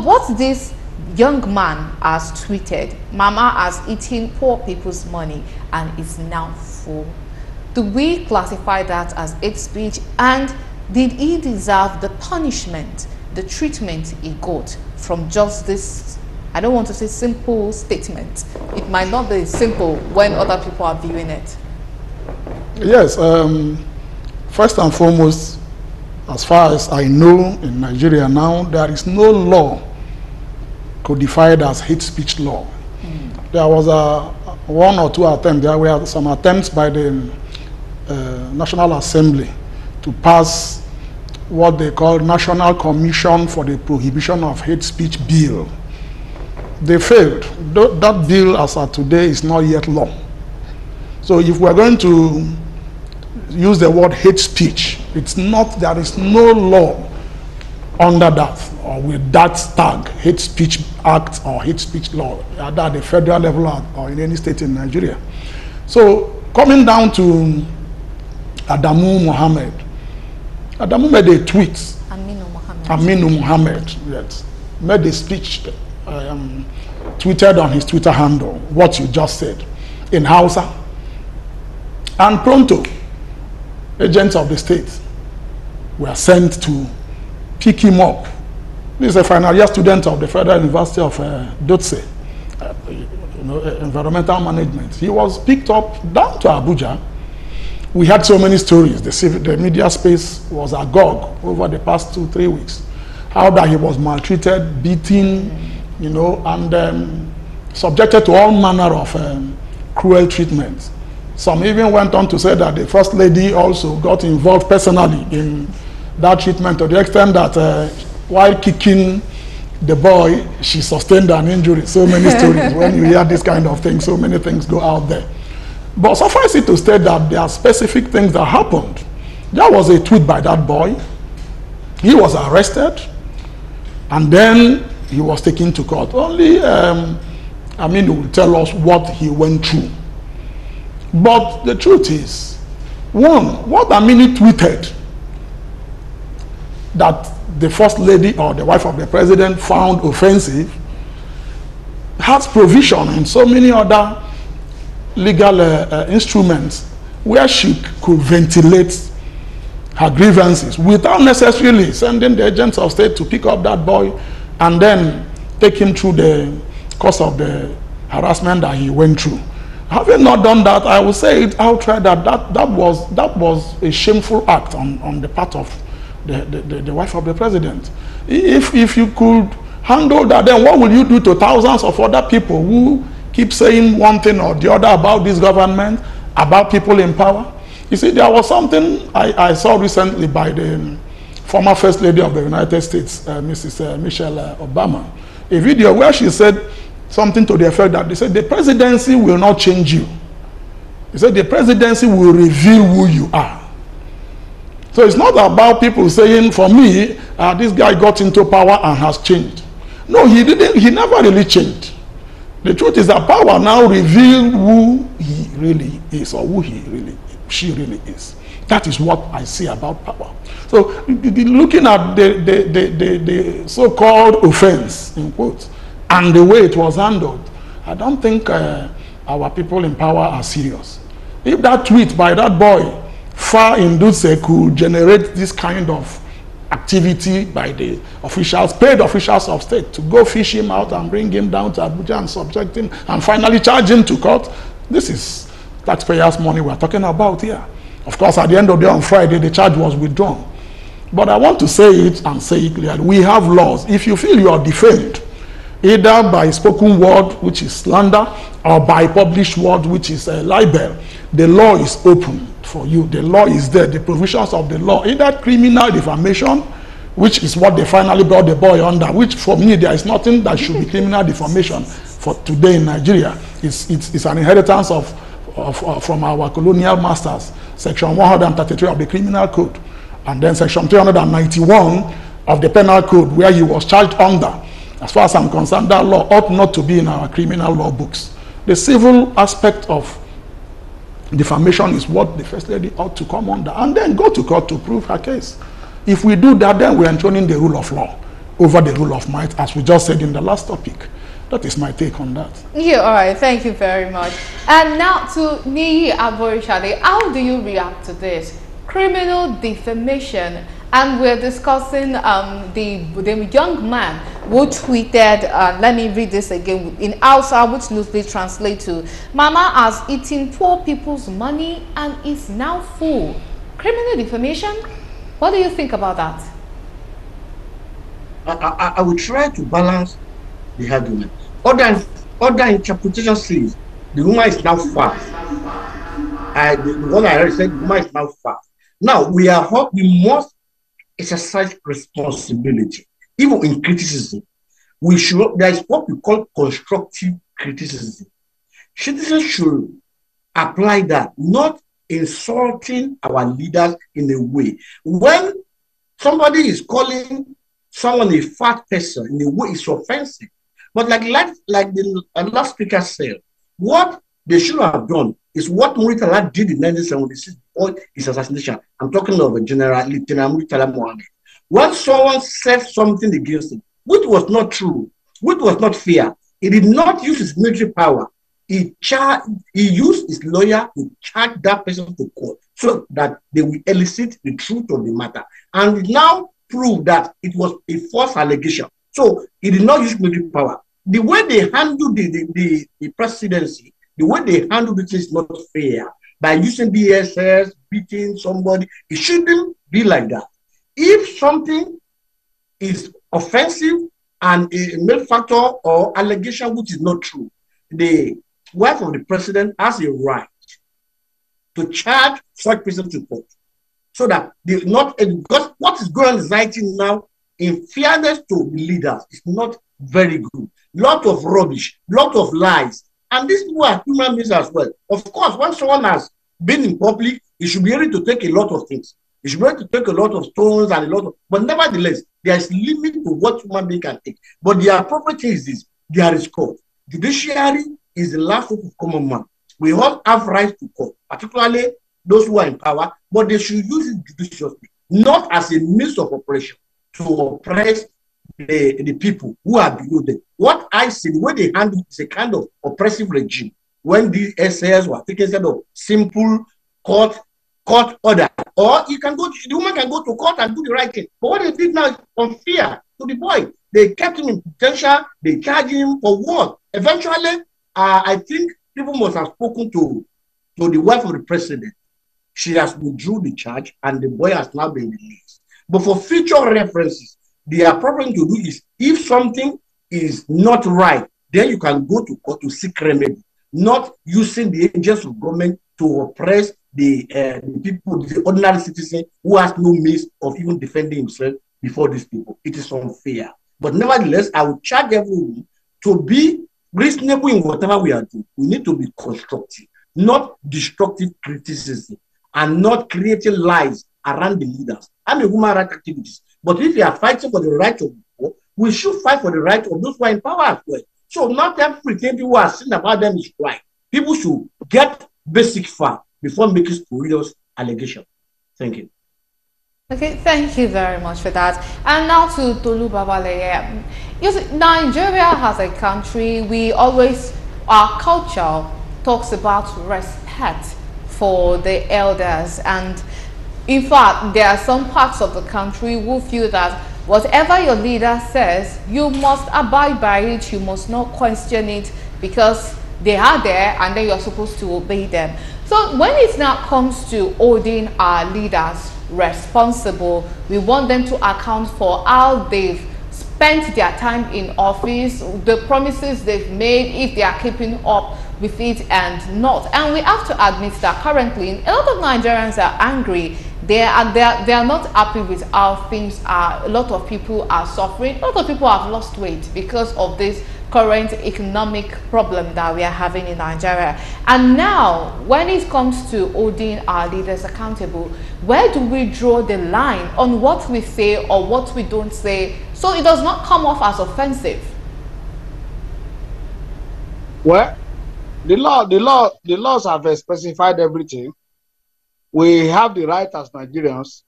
what this young man has tweeted, Mama has eaten poor people's money and is now full. Do we classify that as hate speech? And did he deserve the punishment, the treatment he got from just this, I don't want to say simple statement. It might not be simple when other people are viewing it. Yes, first and foremost, as far as I know, in Nigeria now, there is no law codified as hate speech law. There was one or two attempts, there were some attempts by the National Assembly to pass what they call National Commission for the Prohibition of Hate Speech Bill. They failed. That bill as of today is not yet law. So if we're going to use the word hate speech, it's not, there is no law under that or with that tag, hate speech act or hate speech law, either at the federal level or in any state in Nigeria. So coming down to Adamu Mohammed. Adamu made a tweet. Aminu Mohammed, yes, made a speech, tweeted on his Twitter handle what you just said in Hausa. And pronto, agents of the state were sent to pick him up. This is a final year student of the Federal University of Dotse, environmental management. He was picked up down to Abuja. We had so many stories. The media space was agog over the past 2-3 weeks. How that he was maltreated, beaten, and subjected to all manner of cruel treatment. Some even went on to say that the First Lady also got involved personally in that treatment to the extent that while kicking the boy, she sustained an injury. So many stories. When you hear this kind of thing, so many things go out there. But suffice it to state that there are specific things that happened. There was a tweet by that boy. He was arrested, and then he was taken to court. Only Aminu will tell us what he went through. But the truth is, one, what Aminu tweeted that the First Lady or the wife of the President found offensive has provision in so many other legal instruments where she could ventilate her grievances without necessarily sending the agents of state to pick up that boy and then take him through the course of the harassment that he went through. Having not done that, I will say it outright that was a shameful act on the part of the wife of the president. If you could handle that, then what will you do to thousands of other people who keep saying one thing or the other about this government, about people in power? You see, there was something I saw recently by the former First Lady of the United States, Mrs. Michelle Obama, a video where she said something to the effect that they said the presidency will not change you. They said the presidency will reveal who you are. So it's not about people saying, for me, this guy got into power and has changed. No, he didn't. He never really changed. The truth is that power now reveals who he really is or who she really is. That is what I see about power. So looking at the so-called offense, in quotes, and the way it was handled, I don't think our people in power are serious. If that tweet by that boy far in Dutse could generate this kind of activity by the officials, paid officials of state, to go fish him out and bring him down to Abuja and subject him and finally charge him to court, this is taxpayers' money we're talking about here. Of course, at the end of the day on Friday, the charge was withdrawn. But I want to say it and say it clearly. We have laws. If you feel you are defamed, either by spoken word, which is slander, or by published word, which is a libel, the law is open for you. The law is there. The provisions of the law, either criminal defamation, which is what they finally brought the boy under, which for me there is nothing that should be criminal defamation for today in Nigeria. It's an inheritance from our colonial masters. Section 133 of the Criminal Code, and then Section 391 of the Penal Code, where he was charged under. As far as I'm concerned, that law ought not to be in our criminal law books. The civil aspect of defamation is what the First Lady ought to come under, and then go to court to prove her case. If we do that, then we're enthroning the rule of law. over the rule of might, as we just said in the last topic. That is my take on that. Yeah, all right. Thank you very much. And now to Niyi Aborishade, how do you react to this? Criminal defamation. And we're discussing the young man who tweeted, let me read this again in Hausa, which loosely translates to, Mama has eaten poor people's money and is now full. Criminal defamation? What do you think about that? I will try to balance the argument. Other interpretation says the woman is now fast. The one I already said, the woman is now fast. Now we must exercise responsibility, even in criticism. There is what we call constructive criticism. Citizens should apply that, not insulting our leaders in a way. When somebody is calling someone a fat person in a way, it's offensive. But like the last speaker said, what they should have done is what Muritala did in 1976 before his assassination. I'm talking of a General Lieutenant Muritala Mohammed. When someone said something against him, which was not true, which was not fair, he did not use his military power. He used his lawyer to charge that person to court so that they will elicit the truth of the matter. And it now proved that it was a false allegation. So he did not use military power. The way they handled the presidency, the way they handled it is not fair. By using DSS, beating somebody, it shouldn't be like that. If something is offensive and a malfactor or allegation which is not true, the wife of the president has a right to charge such person to court. So that because what is going on right now, in fairness to the leaders, is not very good. Lot of rubbish, lot of lies. And these people are human beings as well. Of course, when someone has been in public, he should be able to take a lot of things. He should be able to take a lot of stones and a lot of, but nevertheless, there is limit to what human being can take. But the appropriate thing is this: there is court. Judiciary is the last hope of common man. We all have rights to court, particularly those who are in power, but they should use it judiciously, not as a means of oppression to oppress the people who are below them. What I see, the way they handle it is a kind of oppressive regime. When the SS were taken instead of simple court order, or the woman can go to court and do the right thing. But what they did now is unfair to the boy. They kept him in detention. They charged him for what? Eventually, I think people must have spoken to the wife of the president. She has withdrew the charge, and the boy has now been released. But for future references, the appropriate thing to do is, if something is not right, then you can go to court to seek remedy, not using the agents of government to oppress the people, the ordinary citizen who has no means of even defending himself before these people. It is unfair. But nevertheless, I would charge everyone to be reasonable in whatever we are doing. We need to be constructive, not destructive criticism, and not creating lies around the leaders. I'm a human rights activist. But if you are fighting for the right of people, we should fight for the right of those who are in power as well. So not everything people are saying about them is right. People should get basic facts before making spurious allegations. Thank you. Okay, thank you very much for that. And now to Tolu Babaleye. You see, Nigeria as a country, our culture talks about respect for the elders, and in fact, there are some parts of the country who feel that whatever your leader says, you must abide by it, you must not question it, because they are there and then you're supposed to obey them. So when it now comes to holding our leaders responsible, we want them to account for how they've spent their time in office, the promises they've made, if they are keeping up with it and not. And we have to admit that currently a lot of Nigerians are angry. They are not happy with how things are. A lot of people are suffering. A lot of people have lost weight because of this current economic problem that we are having in Nigeria. And now, when it comes to holding our leaders accountable, where do we draw the line on what we say or what we don't say, so it does not come off as offensive? Well, the laws have specified everything. We have the right as Nigerians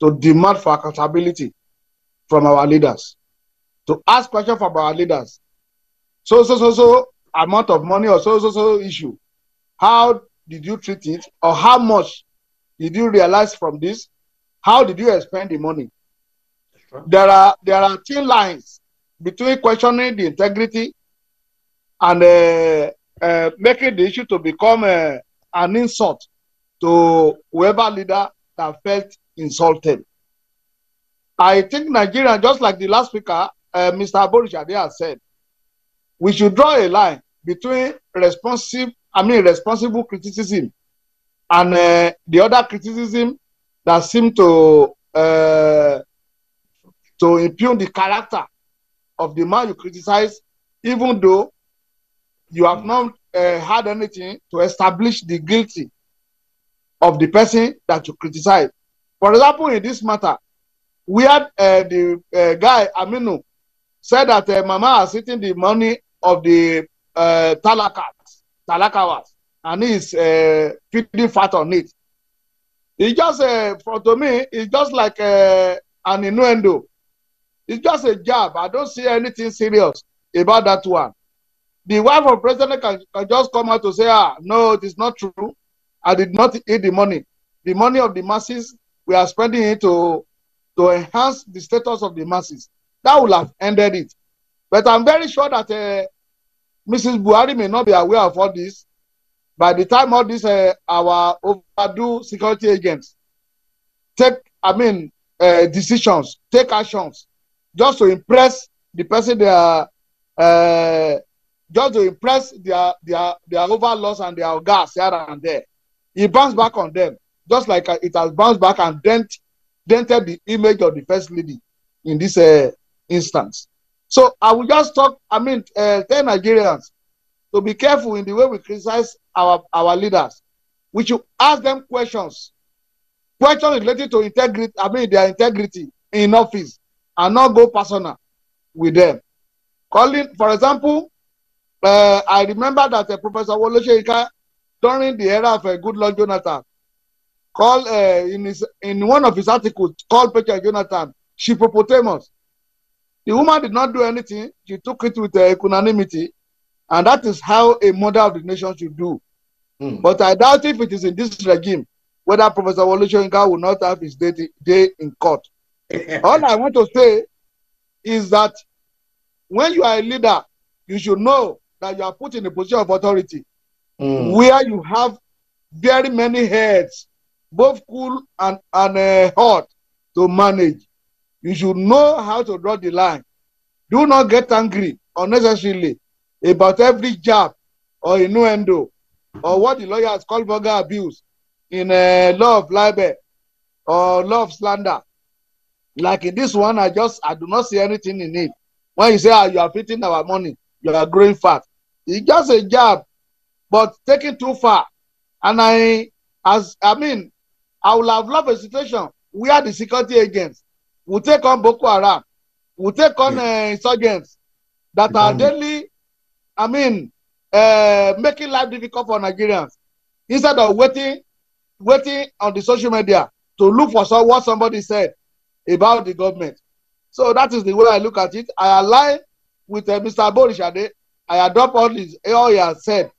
to demand for accountability from our leaders. to ask questions from our leaders. So amount of money or so issue. How did you treat it? Or how much did you realize from this? How did you spend the money? There are thin lines between questioning the integrity and making the issue to become an insult to whoever leader that felt insulted. I think Nigeria, just like the last speaker, Mr. Borishade has said, we should draw a line between responsible criticism and the other criticism that seem to impugn the character of the man you criticize, even though you have not had anything to establish the guilty of the person that you criticize. For example, in this matter, we had the guy, Aminu, said that Mama has eaten the money of the Talakawas, and he's feeding fat on it. It's just, to me, it's just like an innuendo. It's just a jab. I don't see anything serious about that one. The wife of president can just come out to say, no, it is not true. I did not eat the money. The money of the masses, we are spending it to enhance the status of the masses. That will have ended it. But I'm very sure that Mrs. Buhari may not be aware of all this. By the time all these our overdue security agents take, decisions, take actions, just to impress the person they are, just to impress their overlords and their gas here and there, it bounces back on them, just like it has bounced back and dented the image of the first lady in this instance. So I will just tell Nigerians to be careful in the way we criticize our leaders. We should ask them questions related to integrity, their integrity in office, and not go personal with them. Calling, for example, I remember that Professor Wole Soyinka, during the era of Goodluck Jonathan, called in one of his articles, called Peter Jonathan Shippopotamus. The woman did not do anything. She took it with equanimity, and that is how a mother of the nation should do. But I doubt if it is in this regime whether Professor Wole Soyinka will not have his day in court. All I want to say is that when you are a leader, you should know that you are put in a position of authority where you have very many heads, both cool and hot, to manage. You should know how to draw the line. Do not get angry unnecessarily about every jab or innuendo or what the lawyers call vulgar abuse in law of libel or law of slander. Like in this one, I do not see anything in it. When you say, you are eating our money, you are growing fat. It's just a jab, but taken too far. And I would have loved a situation where the security agents will take on Boko Haram, will take on insurgents that are daily, making life difficult for Nigerians, instead of waiting on the social media to look for what somebody said about the government. So that is the way I look at it. I align with Mr. Borishade. I adopt all he has said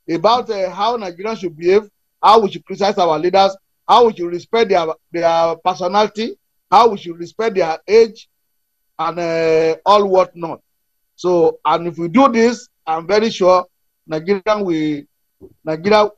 about how Nigerians should behave, how we should criticize our leaders, how we should respect their personality, how we should respect their age, and all whatnot. So, and if we do this, I'm very sure Nigeria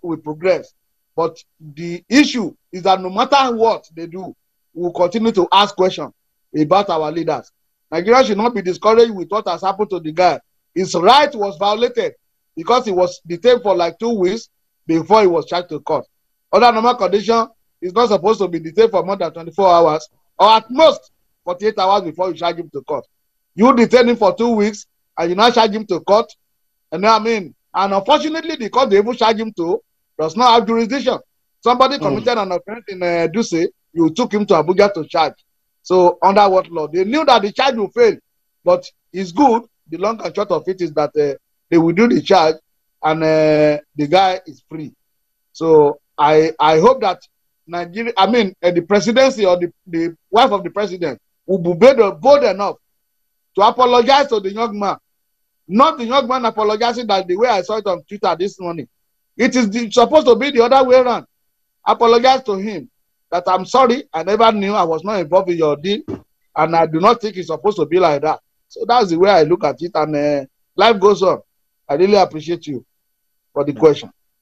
will progress. But the issue is that no matter what they do, we will continue to ask questions about our leaders. Nigeria should not be discouraged with what has happened to the guy. His right was violated because he was detained for like 2 weeks before he was charged to court. Under normal condition, he's not supposed to be detained for more than 24 hours or at most 48 hours before you charge him to court. You detain him for 2 weeks and you now charge him to court. And unfortunately, the court they even charge him to does not have jurisdiction. Somebody committed an offense in Duse, you took him to Abuja to charge. So under what law? They knew that the charge will fail, but it's good. The long and short of it is that they will do the charge and the guy is free. So I hope that Nigeria, the presidency or the wife of the president will be bold enough to apologize to the young man. Not the young man apologizing that the way I saw it on Twitter this morning. It is supposed to be the other way around. Apologize to him that I'm sorry, I never knew, I was not involved in your deal, and I do not think it's supposed to be like that. So that's the way I look at it, and life goes on. I really appreciate you for the question.